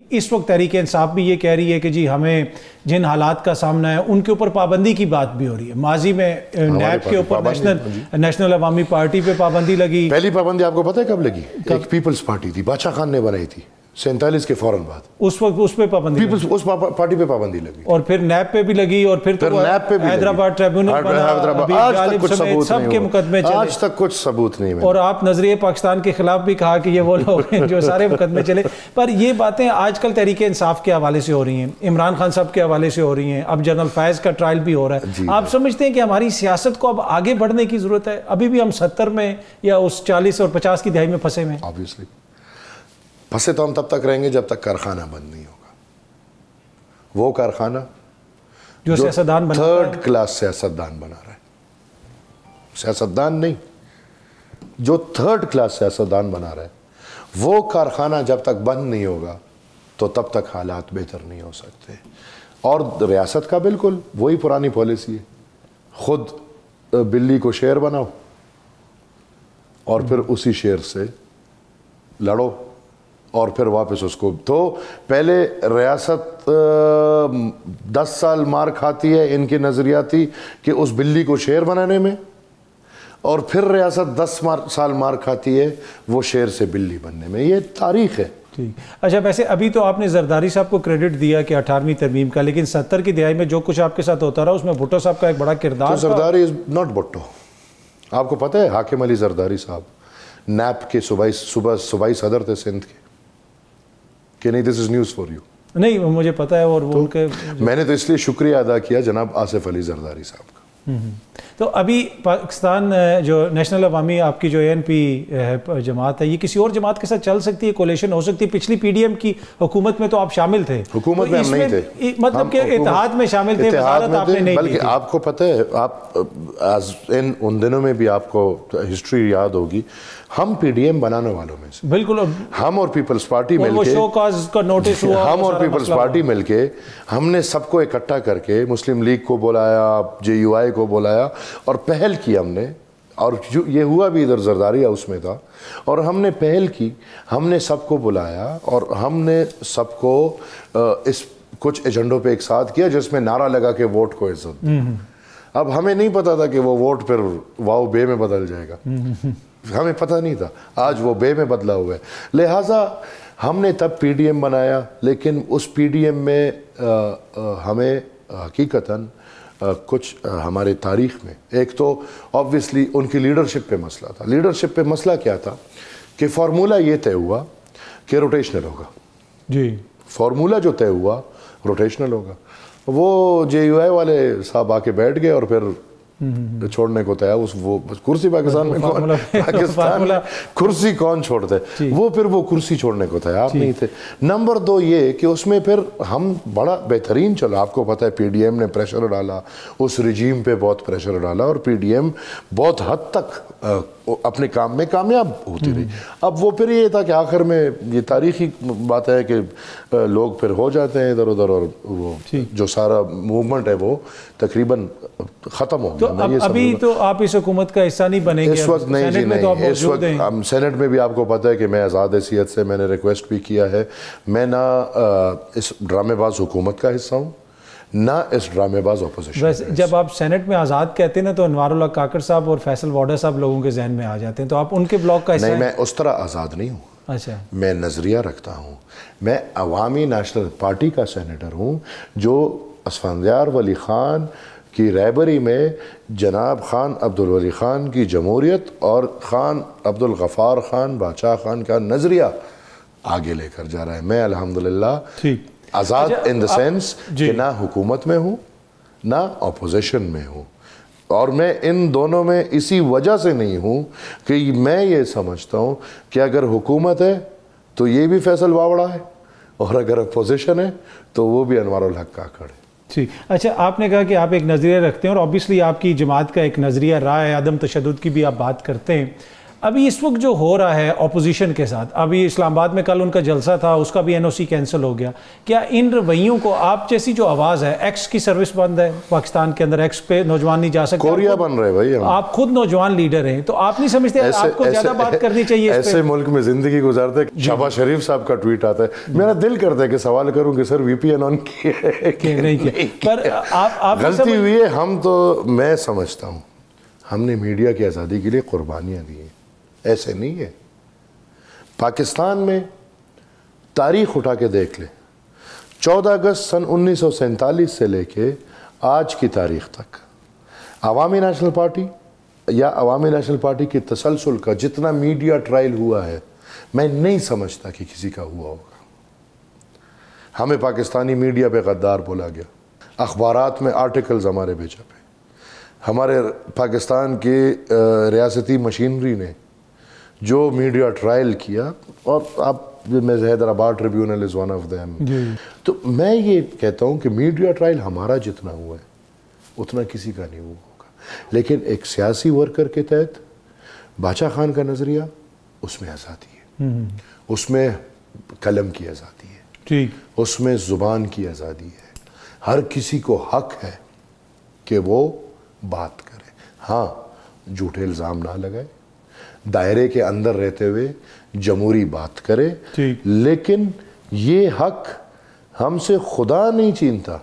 اس وقت تحریک انصاف بھی یہ کہہ رہی ہے کہ جی ہمیں جن حالات کا سامنا ہے ان کے اوپر پابندی کی بات بھی ہو رہی ہے. ماضی میں نیب کے اوپر نیشنل عوامی پارٹی پہ پابندی لگی. پہلی پابندی آپ کو پتہ ہے کب لگی؟ ایک پیپلز پارٹی تھی، بادشاہ خان نے بنائی تھی 47 کے فوراً بعد. اس وقت اس پہ پابندی پیپلز اس پارٹی پہ پابندی لگی، اور پھر نیب پہ بھی لگی، اور پھر تو حیدرآباد ٹریبیونل بنا، سب کے مقدمے چلے. آج تک کچھ ثبوت نہیں. اور آپ نظریہ پاکستان کے خلاف بھی کہا کہ یہ وہ لوگ ہیں جو سارے مقدمے چلے. پر یہ باتیں آج کل تحریک انصاف کے حوالے سے ہو رہی ہیں، عمران خان صاحب کے حوالے سے ہو ری ہیں، اب جنرل فیض کا ٹرائل بھی ہو رہا ہے. آپ سمجھتے ہیں کہ ہماری سیاست کو اب آگے بڑھنے کی ضرورت ہے؟ ابھی بھی ہم 70 میں یا اس 40 اور 50 کی دہائی میں پھنسے ہوئے ہیں. آبویسلی پھنسے تو ہم تب تک رہیں گے جب تک کارخانہ بند نہیں ہوگا. وہ کارخانہ جو سیاستدان تھرڈ کلاس سیاستدان بنا رہا ہے، سیاستدان نہیں، جو تھرڈ کلاس سیاستدان بنا رہا ہے، وہ کارخانہ جب تک بند نہیں ہوگا تو تب تک حالات بہتر نہیں ہو سکتے. اور ریاست کا بالکل وہی پرانی پالیسی ہے، خود بلی کو شیر بناؤ اور پھر اسی شیر سے لڑو اور پھر واپس اس کو. تو پہلے ریاست 10 سال مار کھاتی ہے ان کی نظریاتی کہ اس بلی کو شیر بنانے میں، اور پھر ریاست 10 سال مار کھاتی ہے وہ شیر سے بلی بننے میں. یہ تاریخ ہے. اچھا، ویسے ابھی تو آپ نے زرداری صاحب کو کریڈٹ دیا کہ 18ویں ترمیم کا، لیکن 70 کی دہائی میں جو کچھ آپ کے ساتھ ہوتا رہا اس میں بھٹو صاحب کا ایک بڑا کردار تھا. Zardari is not Bhutto. آپ کو پتہ ہے حاکم علی زرداری صاحب نیب کے صوبائی صدر تھے سندھ کے، کہ نہیں؟ دس از نیوز فار یو. نہیں مجھے پتا ہے. اور وہ ان کے میں نے تو اس لیے شکریہ ادا کیا جناب آصف علی زرداری صاحب کا. تو ابھی پاکستان جو نیشنل عوامی آپ کی جو ANP جماعت ہے، یہ کسی اور جماعت کے ساتھ چل سکتی ہے؟ کولیشن ہو سکتی ہے؟ پچھلی PDM کی حکومت میں تو آپ شامل تھے. حکومت میں ہم نہیں تھے، مطلب کہ اتحاد میں شامل تھے، وزارت آپ نے نہیں کی. بلکہ آپ کو پتہ ہے، آپ ان دنوں میں بھی آپ کو ہسٹری یاد ہوگی، ہم PDM بنانے والوں میں سے بالکل، ہم اور پیپلز پارٹی مل کے، شو کاز کا نوٹس ہوا، ہم اور پیپلز پارٹی مل کے ہم نے سب کو اکٹھا کر کے مسلم لیگ کو بلایا، JUI کو بلایا اور پہل کی ہم نے. اور یہ ہوا بھی ادھر زرداری ہاؤس میں تھا، اور ہم نے پہل کی، ہم نے سب کو بلایا اور ہم نے سب کو اس کچھ ایجنڈوں پہ ایک ساتھ کیا جس میں نعرہ لگا کہ ووٹ کو عزت. اب ہمیں نہیں پتا تھا کہ وہ ووٹ پھر واؤ بے میں بدل جائے گا، ہمیں پتہ نہیں تھا. آج وہ بے میں بدلا ہوا ہے. لہٰذا ہم نے تب PDM بنایا، لیکن اس PDM میں ہمیں حقیقتاً کچھ ہمارے تاریخ میں، ایک تو آبویسلی ان کی لیڈرشپ پہ مسئلہ تھا. لیڈرشپ پہ مسئلہ کیا تھا کہ فارمولہ یہ طے ہوا کہ روٹیشنل ہوگا. جی، فارمولہ جو طے ہوا روٹیشنل ہوگا. وہ JUI والے صاحب آ کے بیٹھ گئے اور پھر چھوڑنے کو تھا. وہ کرسی پاکستان میں کرسی کون چھوڑتے؟ وہ پھر وہ کرسی چھوڑنے کو تھا، آپ نہیں تھے. نمبر 2 یہ کہ اس میں پھر ہم بڑا بہترین چلا. آپ کو پتہ ہے PDM نے پریشر ڈالا، اس رجیم پہ بہت پریشر ڈالا، اور PDM بہت حد تک اپنے کام میں کامیاب ہوتی رہی. اب وہ پھر یہ تھا کہ آخر میں یہ تاریخی بات ہے کہ لوگ پھر ہو جاتے ہیں ادھر ادھر، اور وہ جو سارا موومنٹ ہے وہ تقریباً ختم ہو گیا. ابھی تو آپ اس حکومت کا حصہ نہیں بنیں گے اس وقت؟ نہیں جی نہیں. اس وقت سینٹ میں بھی آپ کو پتہ ہے کہ میں آزاد حیثیت سے میں نے ریکویسٹ بھی کیا ہے. میں نہ اس ڈرامے باز حکومت کا حصہ ہوں، نہ اس ڈرامے باز اپوزیشن. ویسے جب آپ سینٹ میں آزاد کہتے ہیں نا تو انوار اللہ کاکڑ صاحب اور فیصل واڈا صاحب لوگوں کے ذہن میں آ جاتے ہیں، تو آپ ان کے بلاک کا حصہ ہیں؟ نہیں، میں اس طرح آزاد نہیں ہوں. اچھا، میں نظریہ رکھتا ہوں. میں عوامی نیشنل پارٹی کا سینیٹر ہوں، جو اسفندیار ولی خان کی رہبری میں جناب خان عبدالولی خان کی جمہوریت اور خان عبدالغفار خان بادشاہ خان کا نظریہ آگے لے کر جا رہا ہے. میں الحمدللہ آزاد ان دا سینس کہ نہ حکومت میں ہوں نہ اپوزیشن میں ہوں. اور میں ان دونوں میں اسی وجہ سے نہیں ہوں کہ میں یہ سمجھتا ہوں کہ اگر حکومت ہے تو یہ بھی فیصل واوڑا ہے، اور اگر اپوزیشن ہے تو وہ بھی انوار الحق کاکڑ ہے. ٹھیک. اچھا، آپ نے کہا کہ آپ ایک نظریہ رکھتے ہیں، اور اوبیسلی آپ کی جماعت کا ایک نظریہ رہا ہے، عدم تشدد کی بھی آپ بات کرتے ہیں. ابھی اس وقت جو ہو رہا ہے اپوزیشن کے ساتھ، ابھی اسلام آباد میں کل ان کا جلسہ تھا، اس کا بھی NOC کینسل ہو گیا، کیا ان رویوں کو آپ جیسی جو آواز ہے، ایکس کی سروس بند ہے پاکستان کے اندر، ایکس پہ نوجوان نہیں جا سکتے، کوریا بن رہے بھائی، آپ خود نوجوان لیڈر ہیں، تو آپ نہیں سمجھتے آپ کو زیادہ بات کرنی چاہیے؟ ایسے ملک میں زندگی گزارتے شہباز شریف صاحب کا ٹویٹ آتا ہے، میرا دل کرتا ہے کہ سوال کروں کہ سر VPN آن کی ہے کہ نہیں، پر آپ غلطی ہوئی ہے. ہم تو میں سمجھتا ہوں ہم نے میڈیا کی آزادی کے لیے قربانیاں دی ہیں، ایسے نہیں ہے. پاکستان میں تاریخ اٹھا کے دیکھ لیں، 14 اگست سن 1947 سے لے کے آج کی تاریخ تک عوامی نیشنل پارٹی یا عوامی نیشنل پارٹی کی تسلسل کا جتنا میڈیا ٹرائل ہوا ہے، میں نہیں سمجھتا کہ کسی کا ہوا ہوگا. ہمیں پاکستانی میڈیا پہ غدار بولا گیا، اخبارات میں آرٹیکلز ہمارے بے چھپے، ہمارے پاکستان کی ریاستی مشینری نے جو میڈیا ٹرائل کیا، اور اب میں Hyderabad tribunal is one of them. تو میں یہ کہتا ہوں کہ میڈیا ٹرائل ہمارا جتنا ہوا ہے اتنا کسی کا نہیں ہوا ہوگا، لیکن ایک سیاسی ورکر کے تحت باچا خان کا نظریہ، اس میں آزادی ہے، اس میں قلم کی آزادی ہے، اس میں زبان کی آزادی ہے، ہر کسی کو حق ہے کہ وہ بات کرے. ہاں، جھوٹے الزام نہ لگائے، دائرے کے اندر رہتے ہوئے جمہوری بات کرے، لیکن یہ حق ہم سے خدا نہیں چھینتا.